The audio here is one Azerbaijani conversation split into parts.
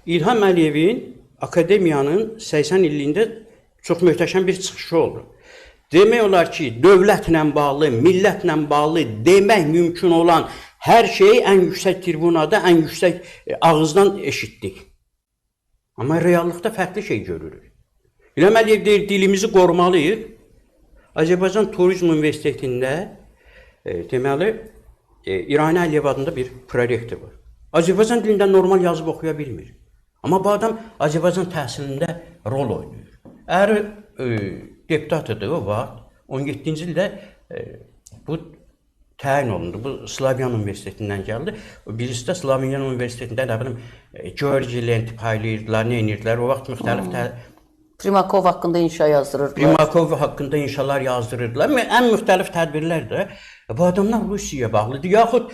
İlham Əliyevin akademiyanın 80 illiyində çox möhtəşəm bir çıxışı oldu. Demək olar ki, dövlətlə bağlı, millətlə bağlı demək mümkün olan hər şeyi ən yüksək tribunada, ən yüksək ağızdan eşitdik. Amma reallıqda fərqli şey görürük. İlham Əliyev deyir, dilimizi qorumalıyıq. Azərbaycan Turizm Universitetində deməli, İrani Əliyev adında bir prorektor var. Azərbaycan dilində normal yazıb oxuya bilmir. Amma bu adam Azərbaycan təhsilində rol oynayır. Əri deputatıdır o vaxt. 17-ci ildə bu təyin olundu. Bu Slavyan Universitetindən gəldi. Birisi də Slavyan Universitetində nə bilim Georgi Lent paylayırdılar, nə edirdilər. O vaxt müxtəlif Primakov haqqında inşa yazdırırdılar. Primakov haqqında inşalar yazdırırdılar. Ən müxtəlif tədbirlər də bu adamlar Rusiyaya bağlıdır. Yaxud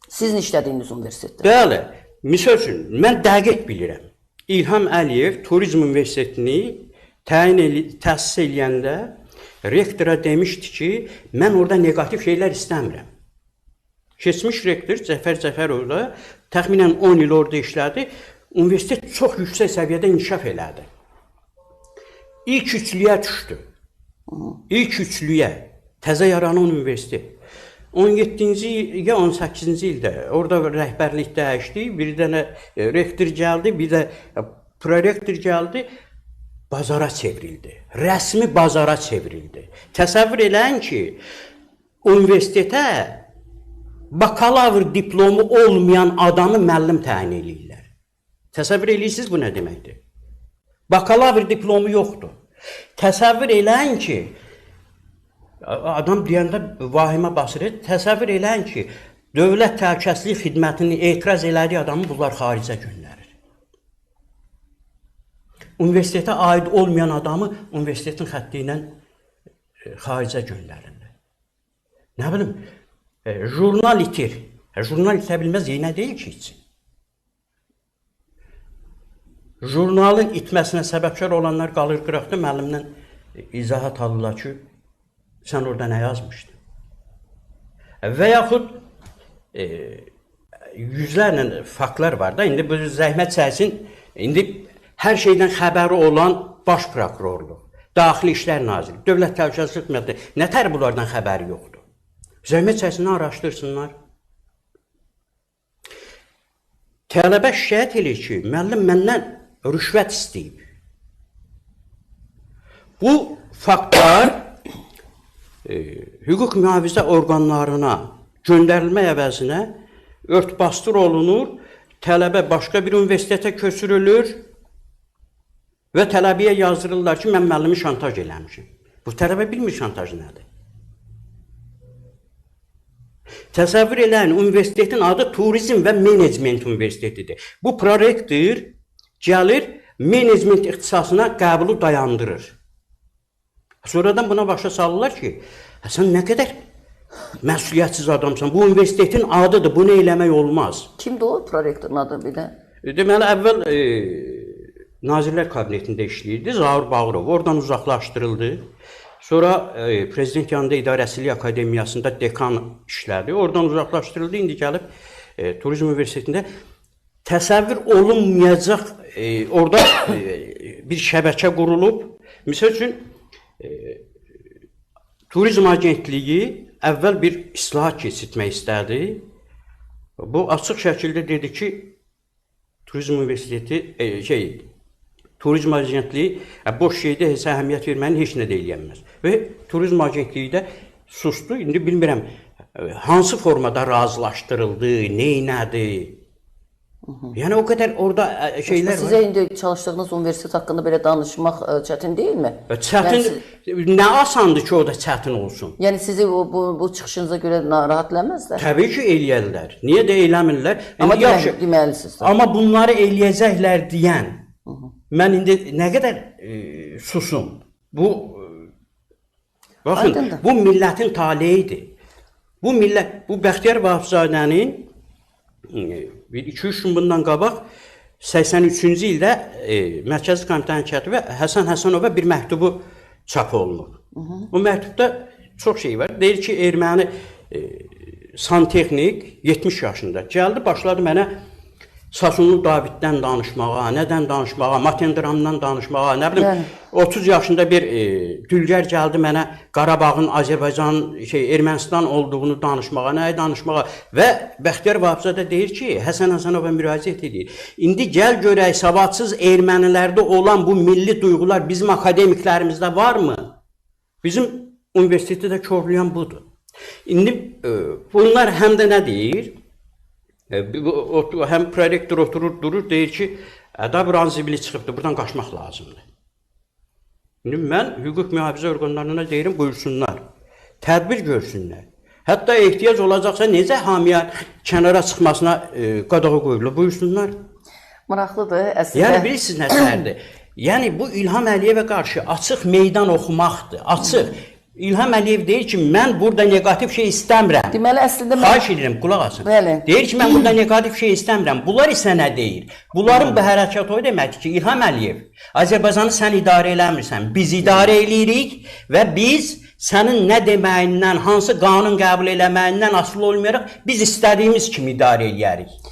sizin işlədiyiniz universitetdə. Bəli. Misal üçün, mən dəqiq bilirəm. İlham Əliyev Turizm Universitetini təsis eləyəndə rektora demişdi ki, mən orada negativ şeylər istəmirəm. Keçmiş rektor Cəfər Cəfərov da təxminən 10 il orada işlədi. Universitet çox yüksək səviyyədə inkişaf elədi. İlk üçlüyə düşdü. İlk üçlüyə. Təzə yaranan universitet. 17-ci ya 18-ci ildə orada rəhbərlik dəyişdi. Bir dənə rektor gəldi, bir də prorektor gəldi. Bazara çevrildi. Rəsmi bazara çevrildi. Təsəvvür eləyin ki, universitetə bakalavr diplomu olmayan adamı müəllim təyin eləyirlər. Təsəvvür eləyirsiniz bu nə deməkdir? Bakalavr diplomu yoxdur. Təsəvvür eləyin ki, adam deyəndə vahimə basır, təsəvvür eləyin ki, dövlət təhlükəsizlik xidmətini etiraz elədiyi adamı bunlar xaricə göndərir. Universitetə aid olmayan adamı universitetin xətti ilə xaricə göndərirlər. Nə bilim, jurnal itir. Jurnal itə bilməz, yenə deyil ki, için. Jurnalın itməsinə səbəbkar olanlar qalır qıraqda, müəllimdən izahat alırlar ki, sən orada nə yazmışdın? Və yaxud yüzlərlə faktlar var da, indi bu zəhmət çəksin, indi hər şeydən xəbəri olan baş prokurorluq, Daxili İşlər Naziri, Dövlət Təhlükəsizlik Xidməti, nətər bunlardan xəbəri yoxdur? Zəhmət çəksinlər, araşdırsınlar. Tələbə şikayət edir ki, müəllim məndən rüşvət istəyib. Bu faktlar hüquq mühafizə orqanlarına göndərilmə əvəzinə örtbasdır olunur, tələbə başqa bir universitetə köçürülür və tələbəyə yazdırırlar ki, mən müəllimi şantaj eləmişim. Bu tələbə bilmir şantaj nədir. Təsəvvür eləyin, universitetin adı Turizm və Menecment Universitetidir. Bu prorektor gəlir, menecment ixtisasına qəbulu dayandırır. Sonradan buna başa salırlar ki, sən nə qədər məsuliyyətsiz adamsan, bu universitetin adıdır, bunu eləmək olmaz. Kimdir o prorektorun adı bir də? Deməli, əvvəl Nazirlər Kabinetində işləyirdi, Zaur Bağırov, oradan uzaqlaşdırıldı. Sonra Prezident yanında İdarəçilik Akademiyasında dekan işlədi, oradan uzaqlaşdırıldı, indi gəlib Turizm Universitetində təsəvvür olunmayacaq, orada bir şəbəkə qurulub. Misal üçün, Turizm Agentliyi əvvəl bir islahat keçirtmək istədi. Bu, açıq şəkildə dedi ki, Turizm Universiteti, Turizm Agentliyi boş şeydə heç əhəmiyyət verməni heç nə də eləyənməz. Və Turizm Agentliyi də sustu. İndi bilmirəm, hansı formada razılaşdırıldı, neynədi? Yəni, o qədər orada şeylər var. Sizə indi çalışdığınız universitet haqqında belə danışmaq çətin deyilmi? Çətin, nə asandır ki, o da çətin olsun? Yəni, sizi bu çıxışınıza görə narahat eləməzlər? Təbii ki, eləyərlər. Niyə də eləmirlər? Amma deməlisiniz. Amma bunları eləyəcəklər deyən, mən indi nə qədər susum? Bu, baxın, bu millətin taleyidir. Bu millət, bu Bəxtiyar Vahabzadənin 2-3 gün bundan qabaq 83-cü ildə Mərkəzi Komitənin katibi Həsən Həsənova bir məktubu çap olunur. O məktubda çox şey var. Deyir ki, erməni santexnik 70 yaşında gəldi, başladı mənə Sasunlu Daviddən danışmağa, nədən danışmağa, Matendramdan danışmağa, nə bilim, Yəni. 30 yaşında bir dülgər gəldi mənə Qarabağın Azərbaycan, Ermənistan olduğunu danışmağa, nəyi danışmağa və Bəxtiyar Vahabzadə deyir ki, Həsən Həsənova müraciət edir. İndi gəl görək, savadsız ermənilərdə olan bu milli duyğular bizim akademiklərimizdə varmı? Bizim universitetdə də korlayan budur. İndi bunlar həm də nə deyir? Həm prorektor oturur, durur, deyir ki, buranın zibili çıxıbdır, buradan qaçmaq lazımdır. İndi mən hüquq mühafizə orqanlarına deyirəm, buyursunlar, tədbir görsünlər. Hətta ehtiyac olacaqsa, necə hamiyə kənara çıxmasına qadağa qoyurlar, buyursunlar. Maraqlıdır, əslində. Yəni, bilirsiniz nəsərdir? Yəni, bu İlham Əliyevə qarşı açıq meydan oxumaqdır, açıq. İlham Əliyev deyir ki, mən burada negativ şey istəmirəm. Deməli, əslində Xahiş edirəm, qulaq asın. Bəli. Deyir ki, mən burada negativ şey istəmirəm. Bunlar isə nə deyir? Bunların bu hərəkatı o deməkdir ki, İlham Əliyev, Azərbaycanı sən idarə eləmirsən, biz idarə eləyirik və biz sənin nə deməyindən, hansı qanun qəbul eləməyindən asılı olmayaraq biz istədiyimiz kimi idarə eləyərik.